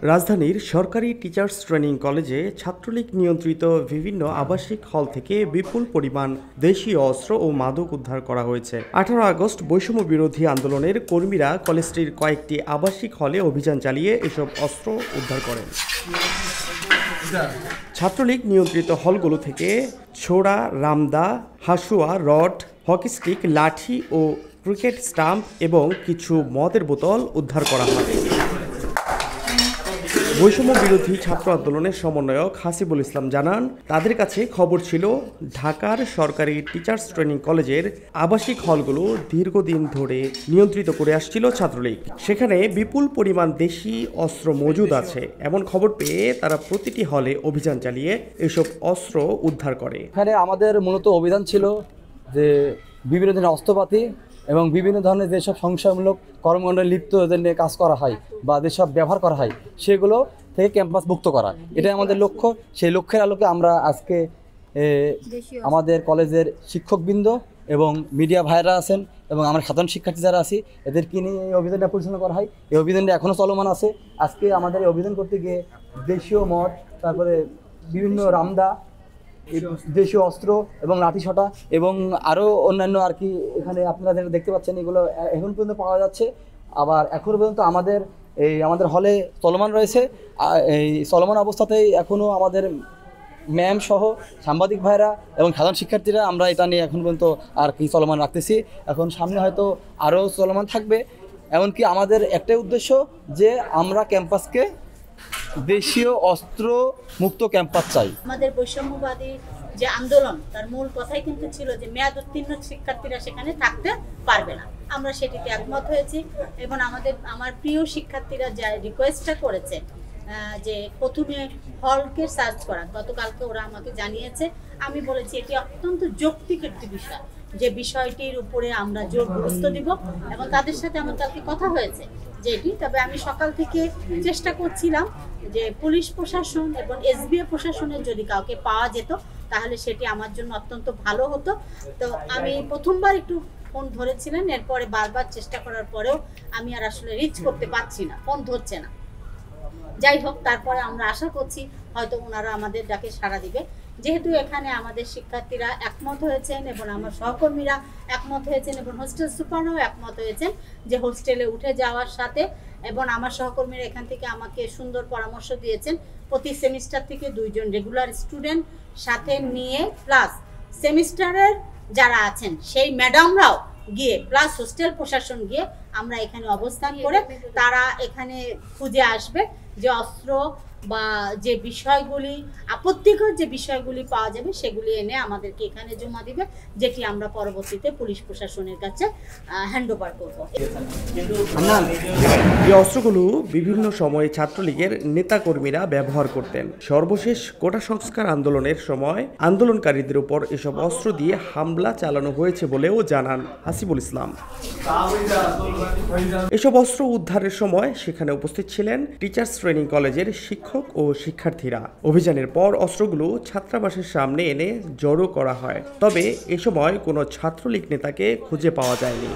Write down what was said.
রাজধানীর সরকারি teachers training কলেজে ছাত্রলীগ নিয়ন্ত্রিত বিভিন্ন আবাসিক হল থেকে বিপুল পরিমাণ দেশীয় অস্ত্র ও মাদক উদ্ধার করা হয়েছে। 18 আগস্ট বৈষম্য বিরোধী আন্দোলনের কর্মীরা কলেজটির কয়েকটি আবাসিক হলে অভিযান চালিয়ে এসব অস্ত্র উদ্ধার করেন। ছাত্রলীগ নিয়ন্ত্রিত হলগুলো থেকে ছোড়া, রামদা, হাসুয়া, রড, হকি স্টিক, লাঠি ও ক্রিকেট স্টাম্প এবং কিছু মদের বোতল উদ্ধার করা হয়। বৈষম্য বিরোধী ছাত্র আন্দোলনের সমন্বয়ক হাসিবুল ইসলাম জানান, তাদের কাছে খবর ছিল ঢাকার সরকারি টিচার্স ট্রেনিং কলেজের আবাসিক হলগুলো দীর্ঘদিন ধরে নিয়ন্ত্রিত করে আসছিল ছাত্রলীগ। সেখানে বিপুল পরিমাণ দেশি অস্ত্র মজুদ আছে এমন খবর পেয়ে তারা প্রতিটি হলে অভিযান চালিয়ে এসব অস্ত্র উদ্ধার করে। এখানে আমাদের মূলত অভিযান ছিল যে বিভিন্ন ধরনের অস্ত্রপাতি এবং বিভিন্ন ধরনের যেসব সংশয়মূলক কর্মকাণ্ডে লিপ্ত নিয়ে কাজ করা হয় বা যেসব ব্যবহার করা হয় সেগুলো থেকে ক্যাম্পাস মুক্ত করা, এটাই আমাদের লক্ষ্য। সেই লক্ষ্যের আলোকে আমরা আজকে আমাদের কলেজের শিক্ষকবৃন্দ এবং মিডিয়া ভাইরা আছেন এবং আমার সাধারণ শিক্ষার্থী যারা আছি এদেরকে নিয়ে এই অভিযানটা পরিচালনা করা হয়। এই অভিযানটা এখনও চলমান আছে। আজকে আমাদের এই অভিযান করতে গিয়ে দেশীয় মদ, তারপরে বিভিন্ন রামদা, দেশীয় অস্ত্র এবং লাঠিসোঁটা এবং আরও অন্যান্য আর কি এখানে আপনারা যেটা দেখতে পাচ্ছেন এগুলো এখন পর্যন্ত পাওয়া যাচ্ছে। আবার এখনও পর্যন্ত আমাদের হলে চলমান রয়েছে। এই চলমান অবস্থাতেই এখনও আমাদের ম্যাম সহ সাংবাদিক ভাইরা এবং সাধারণ শিক্ষার্থীরা আমরা এটা নিয়ে এখন পর্যন্ত আর কি চলমান রাখতেছি। এখন সামনে হয়তো আরও চলমান থাকবে। এমনকি আমাদের একটাই উদ্দেশ্য যে আমরা ক্যাম্পাসকে দেশীয় অস্ত্র মুক্ত ক্যাম্পাস চাই। আমাদের বৈষম্যবাদী যে আন্দোলন তার মূল কথাই কিন্তু ছিল যে মেয়াদ উত্তীর্ণ শিক্ষার্থীরা সেখানে থাকতে পারবে না। আমরা সেটিতে একমত হয়েছি এবং আমার প্রিয় শিক্ষার্থীরা যা রিকোয়েস্টটা করেছে যে প্রথমে হলকে সার্চ করা, গতকালকে ওরা আমাকে জানিয়েছে। আমি বলেছি এটি অত্যন্ত যৌক্তিক একটি বিষয়, যে বিষয়টির উপরে আমরা জোর গুরুত্ব দিব এবং তাদের সাথে আমার কালকে কথা হয়েছে যেটি। তবে আমি সকাল থেকে চেষ্টা করছিলাম যে পুলিশ প্রশাসন এবং এসবিএ প্রশাসনের যদি কাউকে পাওয়া যেত তাহলে সেটি আমার জন্য অত্যন্ত ভালো হতো। তো আমি প্রথমবার একটু ফোন ধরেছিলেন, এরপরে বারবার চেষ্টা করার পরেও আমি আর আসলে রিচ করতে পারছি না, ফোন ধরছে না। যাই হোক, তারপরে আমরা আশা করছি হয়তো ওনারা আমাদের ডাকে সাড়া দিবে। যেহেতু এখানে আমাদের শিক্ষার্থীরা একমত হয়েছেন এবং আমার সহকর্মীরা একমত হয়েছেন এবং হোস্টেল সুপাররাও একমত হয়েছেন যে হোস্টেলে উঠে যাওয়ার সাথে, এবং আমার সহকর্মীরা এখান থেকে আমাকে সুন্দর পরামর্শ দিয়েছেন প্রতি সেমিস্টার থেকে 2 জন রেগুলার স্টুডেন্ট সাথে নিয়ে প্লাস সেমিস্টারের যারা আছেন সেই ম্যাডামরাও গিয়ে প্লাস হোস্টেল প্রশাসন গিয়ে আমরা এখানে অবস্থান করে তারা এখানে খুঁজে আসবে যে অস্ত্র বা যে বিষয়গুলি আপত্তিকর যে বিষয়গুলি পাওয়া যাবে সেগুলি এনে আমাদেরকে এখানে জমা দিবে, যেটি আমরা পরবর্তীতে পুলিশ প্রশাসনের কাছে হ্যান্ডওভার করব। এই অস্ত্রগুলো বিভিন্ন সময়ে ছাত্রলীগের নেতাকর্মীরা ব্যবহার করতেন। সর্বশেষ কোটা সংস্কার আন্দোলনের সময় আন্দোলনকারীদের উপর এসব অস্ত্র দিয়ে হামলা চালানো হয়েছে বলেও জানান হাসিবুল ইসলাম। এসব অস্ত্র উদ্ধারের সময় সেখানে উপস্থিত ছিলেন টিচার্স ট্রেনিং কলেজের শিক্ষক ও শিক্ষার্থীরা। অভিযানের পর অস্ত্রগুলো ছাত্রাবাসের সামনে এনে জড়ো করা হয়, তবে এ সময় কোনো ছাত্রলীগ নেতাকে খুঁজে পাওয়া যায়নি।